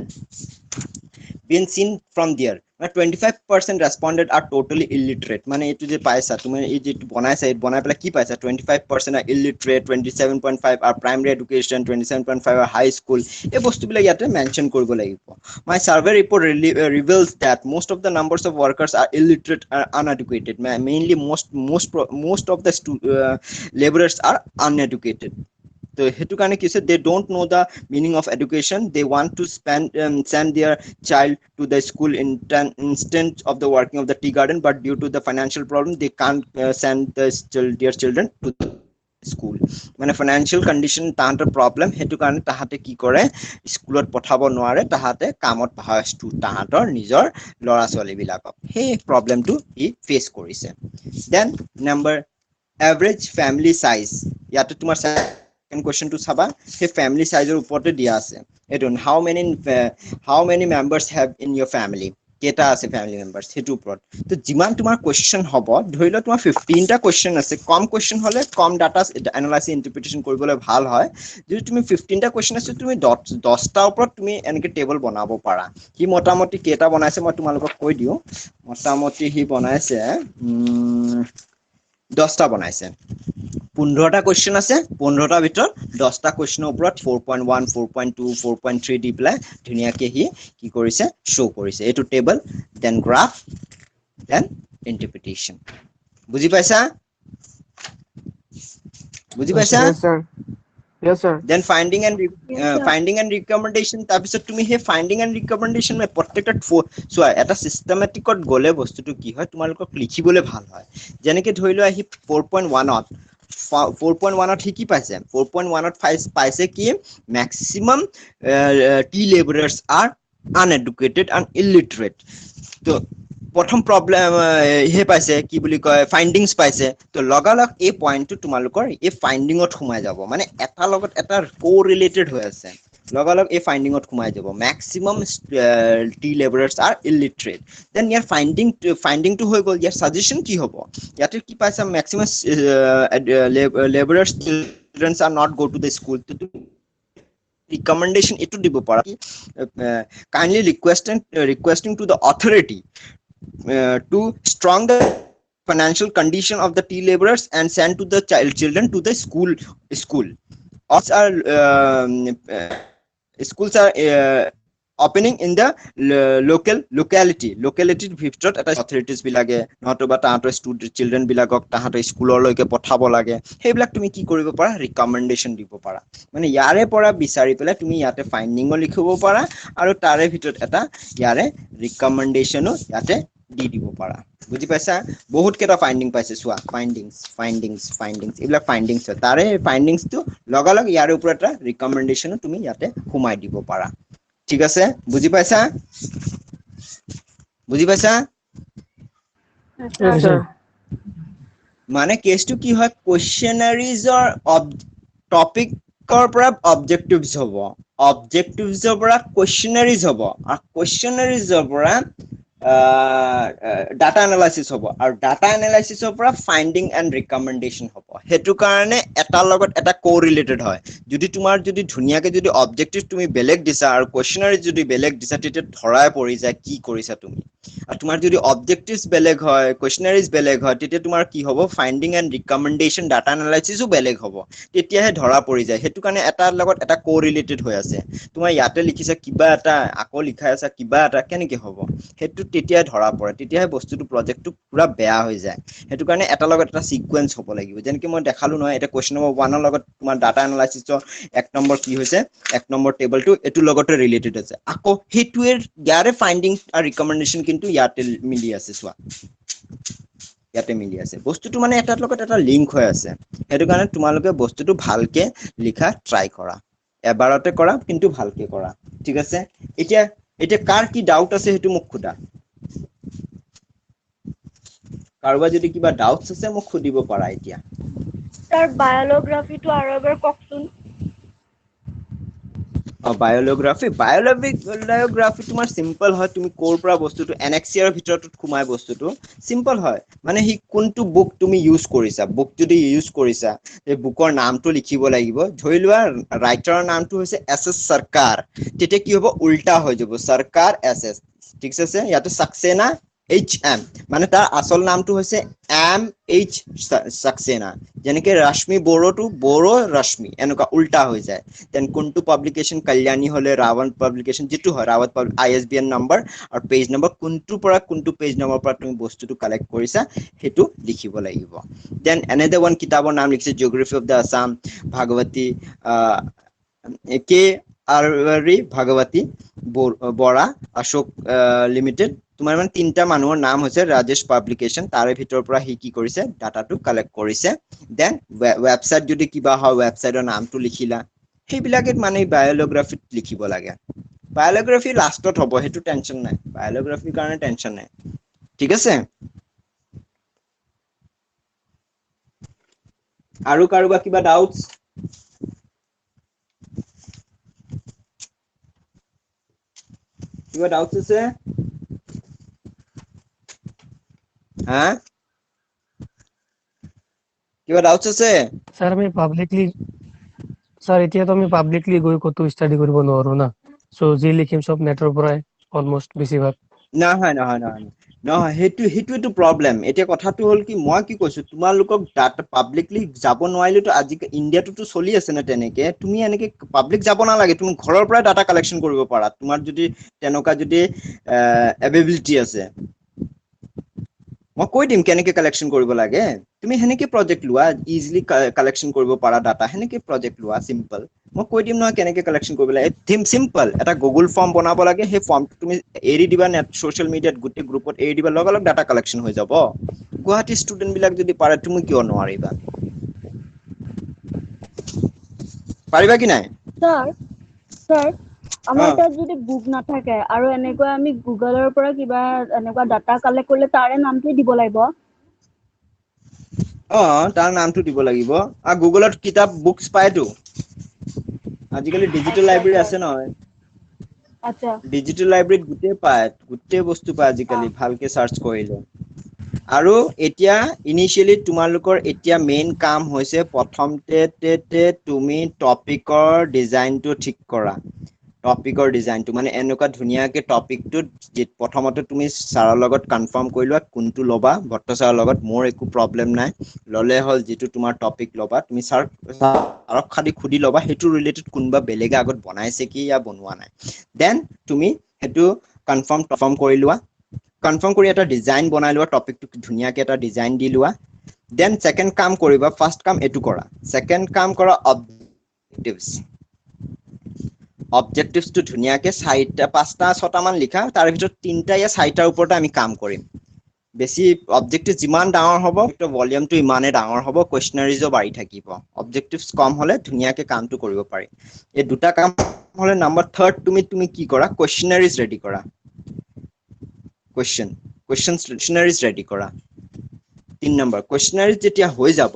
been seen from there 25% responded are totally illiterate মানে এটো যে পাইছা তুমি এই যে বনাইছা এই বনাই পেলা কি পাইছা 25% are illiterate 27.5 are primary education 27.5 are high school এই বস্তুবিলাক ইয়াতে মেনশন কৰিব লাগিব my survey report reveals that most of the numbers of workers are illiterate or uneducated mainly most of the laborers are uneducated তো হেতু কাৰণে কি they don't know the meaning of education they want to send their child to the school instead of the working of the tea garden but due to the financial problem they can't send their children to the school মানে financial condition তাহাঁতৰ problem হেতু কাৰণে তাহাঁতে কি কৰে স্কুলত পঠাব নোৱাৰে তাহাঁতে কামত পাহাৰটো তাহাঁতৰ নিজৰ লৰা ছোৱালী বিলাকক সেই প্ৰবলেমটো ই ফেস কৰিছে then number average family size ইয়াতে তোমাৰ question to saba he family size er uporte dia ase edon how many members have in your family keta ase family members hetu upor to jiman tumar question hobo dhoilo tumar 15 ta question ase kom question hole kom data analysis interpretation koribole bhal hoy jodi tumi 15 ta question ase tumi 10 ta upor tumi enke table banabo para hi motamoti keta banaise moi tumalok koi diu motamoti hi banaise 10 ta banaise 15টা question আছে 15টা ভিতৰত 10টা কোৱেশ্চনৰ ওপৰত 4.1 4.2 4.3 দি ply ধুনিয়াকে হি কি কৰিছে শো কৰিছে এটো table then graph then ইন্টাৰপ্ৰিটেশ্যন বুজি পাইছা Yes, sir. Yes, sir. then finding and sir. finding and recommendation তাৰপিছত তুমি হে finding and recommendation মে প্ৰত্যেকটা সোৱা এটা সিস্টেমেটিকত গলে বস্তুটো কি হয় তোমালোকক লিখিবলৈ ভাল হয় যেনেকে ধৰিলো আহি 4.1 4.1 ত কি পাইছে 4.1 ত পাইছে কি maximum tea laborers are uneducated and illiterate তো প্ৰথম প্ৰবলেম হে পাইছে কি বুলি কয় ফাইন্ডিংস পাইছে তো লগালগ এই পইণ্টটো তোমালোকৰ এই ফাইন্ডিংত সোমাই যাব মানে এটা লগত এটা কোৰিলেটেড হৈ আছে লগালগ এই ফাইন্ডিংত সোমাই যাব maximum tea laborers are illiterate then ইয়াৰ ফাইন্ডিং টু হৈ গল ইয়াৰ সাজেশন কি হ'ব ইয়াতে কি পাইছে maximum laborers children are not go to the school তো recommendation etu dibo para kindly requesting to the authority to strong the financial condition of the tea laborers and send to the children to the school schools are opening in the locality ভিতৰত এটা authorities বিলাকে নতুবা তাহাঁতৰ student children বিলাকক তাহাঁতৰ স্কুললৈকে পঠাব লাগে সেইবিলাক তুমি কি কৰিব পাৰা ৰিকমেন্ডেশন দিব পাৰা মানে ইয়াৰে পৰা বিচাৰি পেলাই তুমি ইয়াতে ফাইন্ডিংও লিখিব পাৰা আৰু তাৰে ভিতৰত এটা ইয়াৰে ৰিকমেন্ডেশনো ইয়াতে দি দিব পাৰা বুজি পাইছা বহুত কেটা ফাইন্ডিং পাইছে চোৱা ফাইন্ডিংছ এইবিলাক ফাইন্ডিংছ তাৰে ফাইন্ডিংছটো লগালগ ইয়াৰে ওপৰত এটা ৰিকমেন্ডেশনো তুমি ইয়াতে সোমাই দিব পাৰা ঠিক আছে বুজি পাইছা Yes, sir. মানে কেছটো কি হয় কোৱেশ্চনাৰিজৰ টপিকৰ পৰা অবজেক্টিভছ হ'ব অবজেক্টিভছৰ পৰা কোৱেশ্চনাৰিজ হ'ব আৰু কোৱেশ্চনাৰিজৰ পৰা ডাটা এনালাইসিস হ'ব আৰু ডাটা এনালাইসিসৰ পৰা ফাইন্ডিং এন্ড ৰিকমেন্ডেশন হ'ব হেতু কাৰণে এটাৰ লগত এটা কোৰিলেটেড হয় যদি তোমাৰ যদি ধুনিয়াকে যদি অবজেক্টিভ তুমি বেলেগ দিছা আৰু কোৱেশ্চনাৰি যদি বেলেগ দিছা তেতিয়া ধৰাই পৰি যায় কি কৰিছা তুমি আৰু তোমাৰ যদি অবজেক্টিভস বেলেগ হয় কোৱেশ্চনাৰিজ বেলেগ হয় তেতিয়া তোমাৰ কি হ'ব ফাইন্ডিং এন্ড ৰিকমেন্ডেশন ডাটা এনালাইসিসও বেলেগ হ'ব তেতিয়াহে ধৰা পৰি যায় হেতু কাৰণে এটাৰ লগত এটা কোৰিলেটেড হৈ আছে তোমাৰ ইয়াতে লিখিছা কিবা এটা আকৌ লিখাই আছে কিবা এটা কেনেকৈ হ'ব হেতু তেতিয়া ধৰা পৰে তেতিয়াহে বস্তুটো প্ৰজেক্টটো পুৰা বেয়া হৈ যায় হেতু কাৰণে এটা লগত এটা সিকোয়েন্স হ'ব লাগিব যেনেকৈ মই দেখালো নহয় এটা কোৱেশ্চন নম্বৰ 1 ৰ লগত তোমাৰ ডাটা এনালাইসিসৰ এক নম্বৰ কি হৈছে এক নম্বৰ টেবলটো এটো লগতে ৰিলেটেড আছে আকৌ হেতুৰ ইয়াৰে ফাইন্ডিং আৰু ৰিকমেন্ডেশন কিন্তু ইয়াতে মিলি আছে চোৱা ইয়াতে মিলি আছে বস্তুটো মানে এটাৰ লগত এটা লিংক হৈ আছে হেতু কাৰণে তোমালোকে বস্তুটো ভালকে লিখা ট্ৰাই কৰা এবাৰতে কৰা কিন্তু ভালকে কৰা ঠিক আছে এতিয়া কাৰ কি ডাউট আছে হেতু মোক খুদা কাৰোবাৰ যদি কিবা ডাউটছ আছে মোক খুদিব পাৰা এতিয়া স্যাৰ বায়োগ্ৰাফিটো আৰু এবাৰ কওকচোন বায়োগ্ৰাফি তোমাৰ সিম্পল হয় তুমি কোৰ পৰা বস্তুটো এনএক্সিআৰ ভিতৰত খুমাই বস্তুটো সিম্পল হয় মানে হি কোনটো বুক তুমি ইউজ কৰিছা বুক যদি ইউজ কৰিছা এই বুকৰ নামটো লিখিব লাগিব ধৰি লোৱা ৰাইটাৰৰ নামটো হৈছে এসএস সরকার তেতিয়া কি হ'ব উল্টা হৈ যাব সরকার এসএস ঠিক আছে ইয়াতে সাকসেনা HM মানে তাৰ আসল নামটো হৈছে MH সাকসেনা যেনেকে ৰশ্মি বড়োটো বড়ো ৰশ্মি এনেকা উল্টা হৈ যায় দেন কোনটো পাবলিকেশন কল্যাণী হলে ৰাৱণ পাবলিকেশন যেটো হয় ৰাৱত ISBN নম্বৰ আৰু পেজ নম্বৰ কোনটো পৰা কোনটো পেজ নম্বৰ পৰা তুমি বস্তুটো কালেক্ট কৰিছা হেতু লিখিব লাগিব দেন another one কিতাবৰ নাম লিখিছে geography of the Assam Bhagawati K আৰৰি ভাগৱতী বৰা অশোক লিমিটেড তোমাৰ মানে তিনটা মানুহৰ নাম হৈছে ৰাজেশ পাবলিকেশন তাৰে ভিতৰ পৰা হি কি কৰিছে ডাটাটো কালেক্ট কৰিছে দেন ওয়েবসাইট যদি কিবা হয় ওয়েবসাইটৰ নামটো লিখিলা সেইবিলাকে মানে বায়োগ্ৰাফিত লিখিব লাগে বায়োগ্ৰাফি লাষ্টত হ'ব হেতু টেনচন নাই বায়োগ্ৰাফিৰ কাৰণে টেনচন নাই ঠিক আছে আৰু কাৰোবাৰ কিবা ডাউটছ কিবা ডাউটছ আছে হা কিবা ডাউটছ আছে স্যাৰ আমি পাবলিকলি স্যাৰ এতিয়াতো আমি পাবলিকলি গৈ কতো ষ্টাডি কৰিব নোৱাৰো না সো যি লিখিম সব নেটৰ পৰাই অলমোস্ট বেছিভাগ নহয় হেতুটো প্ৰবলেম এতিয়া কথাটো হ'ল কি মই কি কৈছো তোমালোকক ডাটা পাবলিকলি যাব নোৱাৰিলেতো আজি ইণ্ডিয়াটোতো চলি আছে না তেনেকে তুমি এনেকে পাবলিক যাব নালাগে তুমি ঘৰৰ পৰা ডাটা কালেকশ্যন কৰিব পাৰা তোমাৰ যদি তেনেকুৱা যদি এবিলিটি আছে মই কৈ দিম কেনেকে কালেকশ্যন কৰিব লাগে তুমি হেনেকে প্ৰজেক্ট লোৱা ইজিলি কালেকশ্যন কৰিব পাৰা ডাটা হেনেকে প্ৰজেক্ট লোৱা সিম্পল মই কৈ দিম নহয় কেনেকে কালেকশ্যন কৰিব লাগে সিম্পল এটা গুগল ফৰ্ম বনাব লাগে সেই ফৰ্মটো তুমি এৰি দিবা নেট সোশ্যাল মিডিয়াত গোটেই গ্ৰুপত এৰি দিবা লগালগ ডাটা কালেকশ্যন হৈ যাব গুৱাহাটী ষ্টুডেন্ট বিলাক যদি পাৰে তুমি কিয় নোৱাৰিবা পাৰিবা কি নাই স্যাৰ আমাৰ তাত যদি বুক নাথাকে আৰু এনেকুৱা আমি গুগলৰ পৰা কিবা এনেকুৱা ডাটা কালেক্ট কৰিলে তাৰে নামটোই দিব লাগিব তাৰ নামটো দিব লাগিব আৰু গুগলত কিতাপ বুকছ পায়তো আজিকালি ডিজিটেল লাইব্ৰেৰী আছে নহয় আচ্ছা ডিজিটেল লাইব্ৰেৰীত গোটেই বস্তু পায় আজিকালি ভালকে সাৰ্চ কৰিলে আৰু এতিয়া ইনিশিয়ালি তোমালোকৰ এতিয়া মেইন কাম হৈছে প্ৰথমতে তুমি টপিকৰ ডিজাইনটো ঠিক কৰা টপিকৰ ডিজাইনটো মানে এনেকুৱা ধুনীয়াকে টপিকটো প্ৰথমতে তুমি ছাৰৰ লগত কনফাৰ্ম কৰি লোৱা কোনটো ল'বা ভট্ট ছাৰৰ লগত মোৰ একো প্ৰব্লেম নাই ল'লে হ'ল যিটো তোমাৰ টপিক ল'বা তুমি ছাৰক খালি সুধি ল'বা সেইটো ৰিলেটেড কোনোবা বেলেগে আগত বনাইছে কি ইয়া বনোৱা নাই দেন তুমি সেইটো কনফাৰ্ম কৰি লোৱা কনফাৰ্ম কৰি এটা ডিজাইন বনাই লোৱা টপিকটো ধুনীয়াকে এটা ডিজাইন দি লোৱা দেন ছেকেণ্ড কাম কৰিবা ফাৰ্ষ্ট কাম এইটো কৰা ছেকেণ্ড কাম কৰা অবজেক্টিভছটো ধুনীয়াকে 4টা 5টা 6টা মান লিখা তাৰ ভিতৰত 3টা या 4টাৰ ওপৰতে আমি কাম কৰিম বেছি অবজেক্টিভ যিমান ডাঙৰ হ'ব ভলিউমটো ইমানে ডাঙৰ হ'ব কোৱেশ্চনাৰিজো বাঢ়ি থাকিব অবজেক্টিভছ কম হ'লে ধুনীয়াকে কামটো কৰিব পাৰি এই দুটা কাম হ'লে নাম্বাৰ 3rd তুমি কি কৰা কোৱেশ্চনাৰিজ ৰেডি কৰা কোৱেশ্চনাৰিজ ৰেডি কৰা 3 নম্বৰ কোৱেশ্চনাৰিজ যেতিয়া হৈ যাব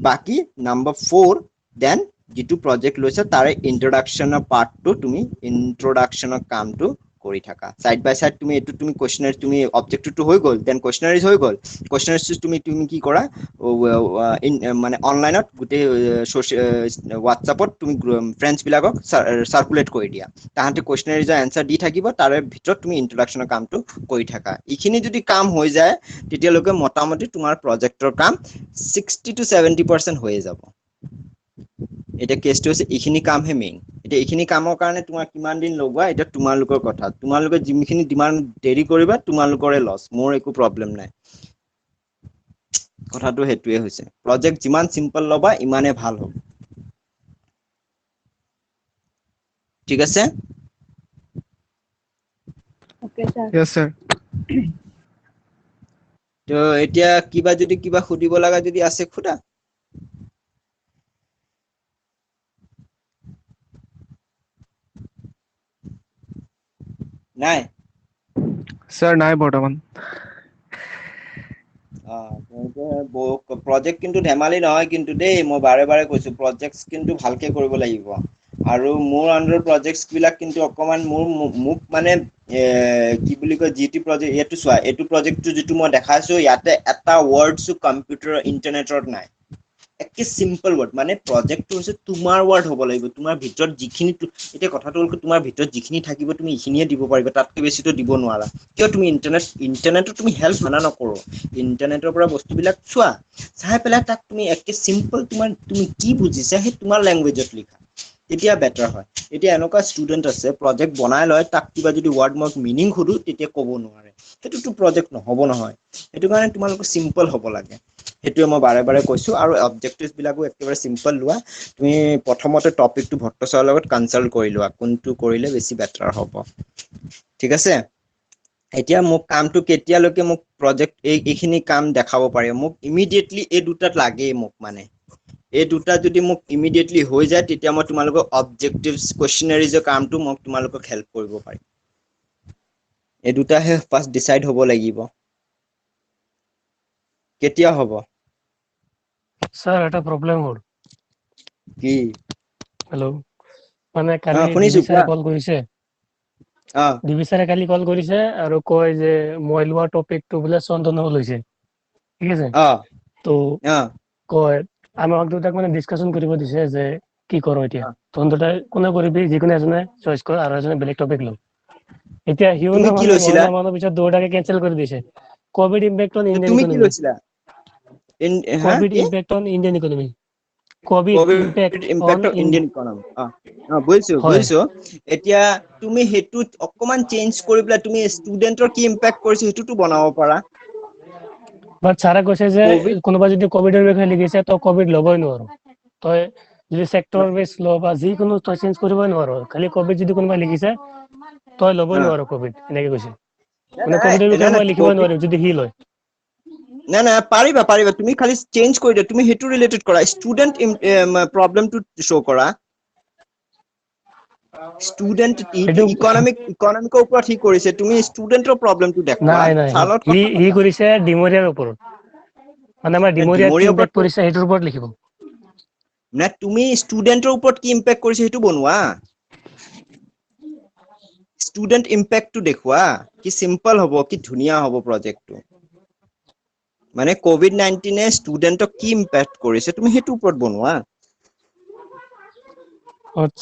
বাকি নাম্বাৰ 4 দেন যিটো প্ৰজেক্ট লৈছে তাৰে ইন্ট্ৰডাকচনৰ পাৰ্টটো তুমি ইন্ট্ৰডাকচনৰ কামটো কৰি থাকা সাইড বাই সাইড তুমি এটো তুমি কোৱেশ্চনাৰিজ তুমি অবজেক্টিভটো হৈ গ'ল দেন কোৱেশ্চনাৰিজ হৈ গ'ল কোৱেশ্চনাৰিজ তুমি কি কৰা মানে অনলাইনত গোটেই হোৱাটছআপত তুমি ফ্ৰেণ্ডছ বিলাকক সাৰ্কুলেট কৰি দিয়া তাহাঁতে কোৱেশ্চনাৰিজৰ এনসাৰ দি থাকিব তাৰে ভিতৰত তুমি ইন্ট্ৰডাকচনৰ কামটো কৰি থাকা ইখিনি যদি কাম হৈ যায় তেতিয়ালৈকে মোটামুটি তোমাৰ প্ৰজেক্টৰ কাম 60 to 70% হৈ যাব এটা কেছটো হৈছে ইখিনি কামহে মেইন এতিয়া ইখিনি কামৰ কাৰণে তোমাৰ কিমান দিন লগোৱা এটা তোমালোকৰ কথা তোমালোকে যিখিনি ডিমান্ড দেৰি কৰিবা তোমালোকৰে লছ মোৰ একো প্ৰবলেম নাই কথাটো হেতুৱে হৈছে প্ৰজেক্ট যিমান সিম্পল লবা ইমানে ভাল হ'ব ঠিক আছে ওকে স্যার Yes, sir. তো এতিয়া কিবা সুধিব লগা যদি আছে খুদা নাই Sir, নাই বৰ্তমান। প্ৰজেক্ট কিন্তু ধেমালি নহয় কিন্তু দেই মই বাৰে কৈছো প্ৰজেক্ট কিন্তু ভালকে কৰিব লাগিব আৰু মোৰ আন্ডাৰ প্ৰজেক্টছ বিলাক কিন্তু অকমান মোক মানে কি বুলি কয় জিটি প্ৰজেক্ট এইটো চোৱা এইটো প্ৰজেক্টটো যিটো মই দেখাইছো ইয়াতে এটা ৱৰ্ডছো কম্পিউটাৰ ইন্টাৰনেটত নাই একে সিম্পল ৱৰ্ড মানে প্ৰজেক্টটো হৈছে তোমাৰ ৱৰ্ড হ'ব লাগিব তোমাৰ ভিতৰত যিখিনি এতিয়া কথাটো হ'ল তোমাৰ ভিতৰত যিখিনি থাকিব তুমি ইখিনিয়ে দিব পাৰিবা তাতকৈ বেছিটো দিব নোৱাৰা কিয় তুমি ইন্টাৰনেটত তুমি হেল্প মানা নকৰো ইন্টাৰনেটৰ পৰা বস্তুবিলাক চোৱা চাই পেলাই তাক তুমি একে সিম্পল তুমি কি বুজিছা সেই তোমাৰ লেংগুৱেজত লিখা তেতিয়া বেটাৰ হয় এতিয়া এনেকুৱা ষ্টুডেন্ট আছে প্ৰজেক্ট বনাই লয় তাক কিবা যদি ৱৰ্ড মই মিনিং খুদু তেতিয়া ক'ব নোৱাৰে সেইটোতো প্ৰজেক্ট নহ'ব নহয় সেইটো কাৰণে তোমালোক সিম্পল হ'ব লাগে সেইটোৱে মই বাৰে কৈছো আৰু অবজেক্টিভছ বিলাকো একেবাৰে সিম্পল লোৱা তুমি প্ৰথমতে টপিকটো ভট্ট ছাৰৰ লগত কনসাল্ট কৰি লোৱা কোনটো কৰিলে বেছি বেটাৰ হ'ব ঠিক আছে এতিয়া মোক কামটো কেতিয়ালৈকে মোক প্ৰজেক্ট এইখিনি কাম দেখাব পাৰে মোক ইমিডিয়েটলি এই দুটাত লাগেই মোক মানে এই দুটা যদি মোক ইমিডিয়েটলি হৈ যায় তেতিয়া মই তোমালোকক অবজেক্টিভছ কোৱেশ্চনাৰিজৰ কামটো মই তোমালোকক হেল্প কৰিব পাৰিম এই দুটাহে ফাৰ্ষ্ট ডিসাইড হ'ব লাগিব কেতিয়া হ'ব স্যাৰ এটা প্ৰব্লেম হ'ল কি হেল্ল' মানে কালি শুনিছো ডিবি কোৱা ছাৰে কল কৰিছে অ ডিবি ছাৰে কালি কল কৰিছে আৰু কয় যে মই লোৱা টপিকটো বোলে চন্দনেও লৈছে ঠিক আছে অ তো অ কয় আমাক দুটাক মানে ডিছকাশ্যন কৰিব দিছে যে কি কৰো এতিয়া তহত দুটাই কোনে কৰিবি যিকোনো এজনে চইচ কৰ আৰু এজনে বেলেগ টপিক লওঁ এতিয়া সিও তুমি কি নামানে ময়ো লৈছিলা নামানো পিছত দুয়োটাকে কেনচেল কৰি দিছে কোভিড ইম্পেক্ট অন ইণ্ডিয়ান তুমি কি ইকনমি লৈছিলা হা কোভিড কি impact on Indian economy Covid Covid impact on impact of Indian economy হয় বুজিছো এতিয়া তুমি সেইটোত অকমান চেঞ্জ কৰি পেলাই তুমি ষ্টুডেন্টৰ কি ইম্পেক্ট কৰিছে সেইটোতো বনাব পাৰা বাট ছাৰে কৈছে যে কোভিড কোনোবা যদি কভিডৰ বিষয়ে লিখিছে তই কভিড ল'বই নোৱাৰো তই যদি চেক্টৰ বেছ ল বা যিকোনো তই চেঞ্জ কৰিবই নোৱাৰো খালি কভিড যদি কোনোবাই লিখিছে তই ল'বই নোৱাৰো কভিড এনেকে কৈছে মানে কভিডৰ বিষয়ে মই লিখিবই কভিড নোৱাৰিম যদি সি লয় নাই পাৰিবা তুমি খালি চেঞ্জ কৰি দিয়া তুমি সেইটো ৰিলেটেড কৰা ষ্টুডেন্ট প্ৰব্লেমটো শ্ব' কৰা ষ্টুডেন্ট সেইটো ইকনমিকৰ ওপৰত সি কৰিছে তুমি ষ্টুডেন্টৰ প্ৰব্লেমটো দেখুওৱা নাই নাই ছাৰ লগত সি কথা সি পাতা কৰিছে ডিমৰিয়াৰ ওপৰত মানে আমাৰ ডিমৰিয়াত কি ডিমৰীয়াৰ ওপৰত ইম্পেক্ট পৰিছে সেইটোৰ ওপৰত লিখিব নে তুমি ষ্টুডেন্টৰ ওপৰত কি ইম্পেক্ট কৰিছে সেইটো বনোৱা ষ্টুডেন্ট ইম্পেক্টটো দেখুওৱা কি চিম্পল হ'ব কি ধুনীয়া হ'ব প্ৰজেক্টটো মানে কভিড 19 ষ্টুডেন্টক কি ইম্পেক্ট কৰিছে তুমি সেইটো ওপৰত বনোৱা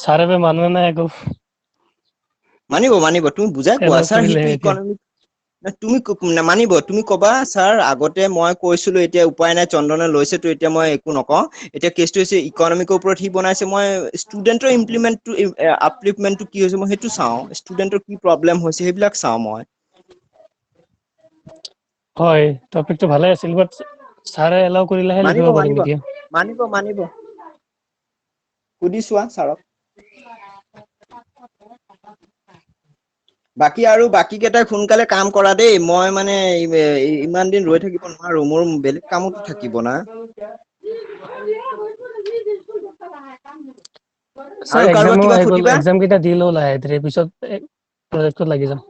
ছাৰে মানুহে নাই একো মানিব তুমি বুজাই কোৱা এলাও স্যাৰ কৰিলেহে সেইটো এতিয়া ইকনমিক তুমি মানিব তুমি কবা স্যাৰ আগতে মই কৈছিলো এতিয়া উপায় নাই চন্দনে লৈছে তো এতিয়া মই একো নকওঁ এতিয়া কেছটো হৈছে ইকনমিকৰ ওপৰত সি বনাইছে মই ষ্টুডেন্টৰ ইমপ্লিমেন্টটো আপলিফমেন্টটো কি হৈছে মই সেইটো চাওঁ ষ্টুডেন্টৰ কি প্ৰব্লেম হৈছে সেইবিলাক চাওঁ মই হয় টপিকটো ভালে আছিল বাট ছাৰে এলাও কৰিলেহে লিখিব পাৰিম এতিয়া মানিব সুধি চোৱা ছাৰক বাকী কেইটাই সোনকালে কাম কৰা দেই মই মানে ইমান দিন ৰৈ থাকিব নোৱাৰো মোৰ বেলেগ কামতো থাকিব না ছাৰ আৰু কাৰোবাক এক্সামো কিবা আহি গ'ল সুধিবা এক্সাম কেইটা দি লওঁ লাহে ধীৰে পিছত প্ৰজেক্টত লাগি যাম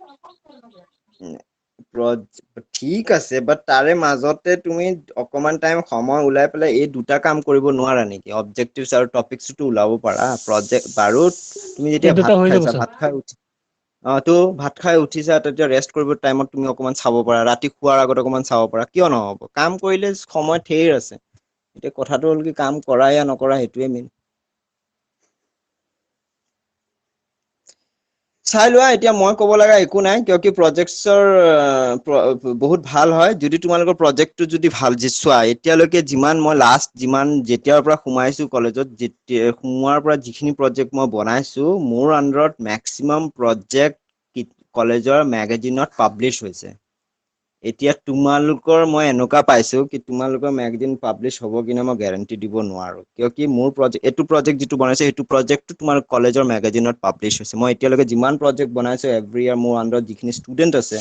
ঠিক আছে বাট তাৰে মাজতে তুমি অকমান টাইম সময় ওলাই পেলাই এই দুটা কাম কৰিব নোৱাৰা নেকি অবজেক্টিভছ আৰু টপিকছটো ওলাব পাৰা প্ৰজেক্ট বাৰু তুমি এই যেতিয়া দুটা ভাত হৈ যাব খাইছা ছাৰ ভাত খাই উঠি তো ভাত খাই উঠিছা তেতিয়া ৰেষ্ট কৰিব টাইমত তুমি অকমান চাব পাৰা ৰাতি শোৱাৰ আগত অকমান চাব পাৰা কিয় নহ'ব কাম কৰিলে সময় ঢেৰ আছে এতিয়া কথাটো হ'ল কি কাম কৰা या নকৰা সেইটোৱে মেইন চাই লোৱা এতিয়া মই ক'ব লগা একো নাই কিয় কি প্ৰজেক্টছৰ বহুত ভাল হয় যদি তোমালোকৰ প্ৰজেক্টটো যদি ভাল চোৱা এতিয়ালৈকে যিমান মই যেতিয়াৰ পৰা সোমাইছো কলেজত সোমোৱাৰ পৰা যিখিনি প্ৰজেক্ট মই বনাইছো মোৰ আণ্ডাৰত মেক্সিমাম প্ৰজেক্ট কলেজৰ মেগাজিনত পাব্লিছ হৈছে এতিয়া তোমালোকৰ মই এনেকুৱা পাইছো কি তোমালোকৰ মেগাজিন পাব্লিছ হ'ব কি নাই মই গেৰেণ্টি দিব নোৱাৰো কিয় কি মোৰ এইটো প্ৰজেক্ট যিটো বনাইছে সেইটো প্ৰজেক্টটো তোমাৰ কলেজৰ মেগাজিনত পাব্লিছ হৈছে মই এতিয়ালৈকে যিমান প্ৰজেক্ট বনাইছো এভৰি ইয়াৰ মোৰ আণ্ডাৰত যিখিনি ষ্টুডেণ্ট আছে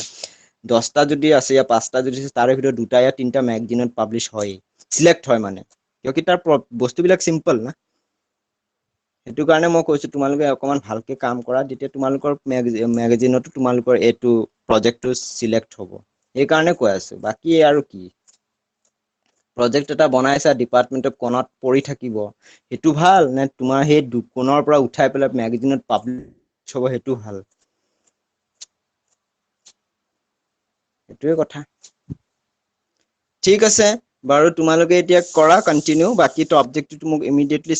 10টা যদি আছে या 5টা যদি আছে তাৰে ভিতৰত 2টা या 3টা মেগাজিনত পাব্লিছ হয় চিলেক্ট হয় মানে কিয় কি তাৰ বস্তুবিলাক চিম্পল না সেইটো কাৰণে মই কৈছো তোমালোকে অকমান ভালকে কাম কৰা তেতিয়া তোমালোকৰ মেগাজিনতো তোমালোকৰ এইটো প্ৰজেক্টটো চিলেক্ট হ'ব সেইকাৰণে কৈ আছো বাকী আৰু কি প্ৰজেক্ট এটা বনাইছা ডিপাৰ্টমেন্টত কণত পৰি থাকিব সেইটো ভাল নে তোমাৰ সেই কোণৰ পৰা উঠাই পেলাই মেগাজিনত পাব্লিছ হ'ব সেইটো ভাল সেইটোৱে কথা ঠিক আছে বাৰু তোমালোকে এতিয়া কৰা কন্টিনিউ বাকী অবজেক্টটো মোক ইমিডিয়েটলি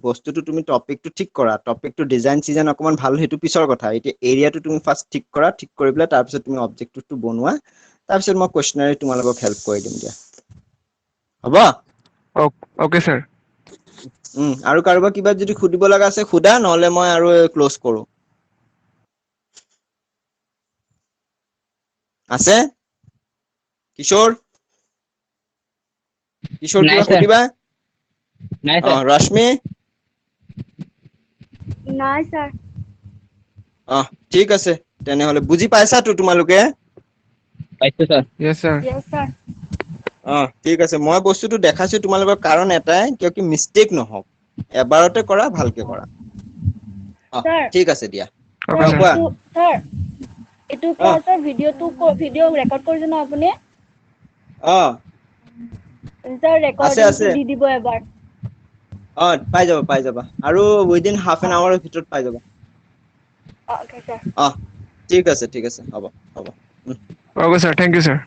বস্তুটো তুমি টপিকটো ঠিক কৰা টপিকটো ডিজাইন চিজাইন অকমান ভাল সেইটো পিছৰ কথা এতিয়া এৰিয়াটো তুমি ফাৰ্ষ্ট ঠিক কৰা ঠিক কৰি পেলাই তাৰপিছত তুমি অবজেক্টটো বনোৱা তাৰপিছত মই কুৱেশ্যনাৰী তোমালোকক হেল্প কৰি দিম দিয়া হ'ব Okay, sir. আৰু কাৰোবাৰ কিবা যদি সুধিব লগা আছে সুধা নহলে মই আৰু ক্লোজ কৰো আছে কিশোৰ নাই কিবা স্যাৰ সুধিবা নাই স্যাৰ ৰশ্মি নাই ছাৰ ঠিক আছে তেনেহলে বুজি পাইছাতো তোমালোকে পাইছো স্যাৰ Yes, sir. য়েছ ছাৰ ঠিক আছে মই বস্তুটো দেখাইছো তোমালোকৰ কাৰণ এটাই কিয় কি মিষ্টেক নহওক এবাৰতে কৰা ভালকে কৰা ছাৰ ঠিক আছে দিয়া Okay, sir. কোৱা ছাৰ এইটো অ ক্লাছৰ ভিডিঅ' ৰেকৰ্ড কৰিছে ন আপুনি অ ছাৰ আছে আছে ৰেকৰ্ডিংটো দি দিব এবাৰ পাই যাবা আৰু উইদিন হাফ এন আৱাৰৰ ভিতৰত পাই যাবা অ'কে ছাৰ ঠিক আছে হ'ব Okay, sir. Thank you, sir.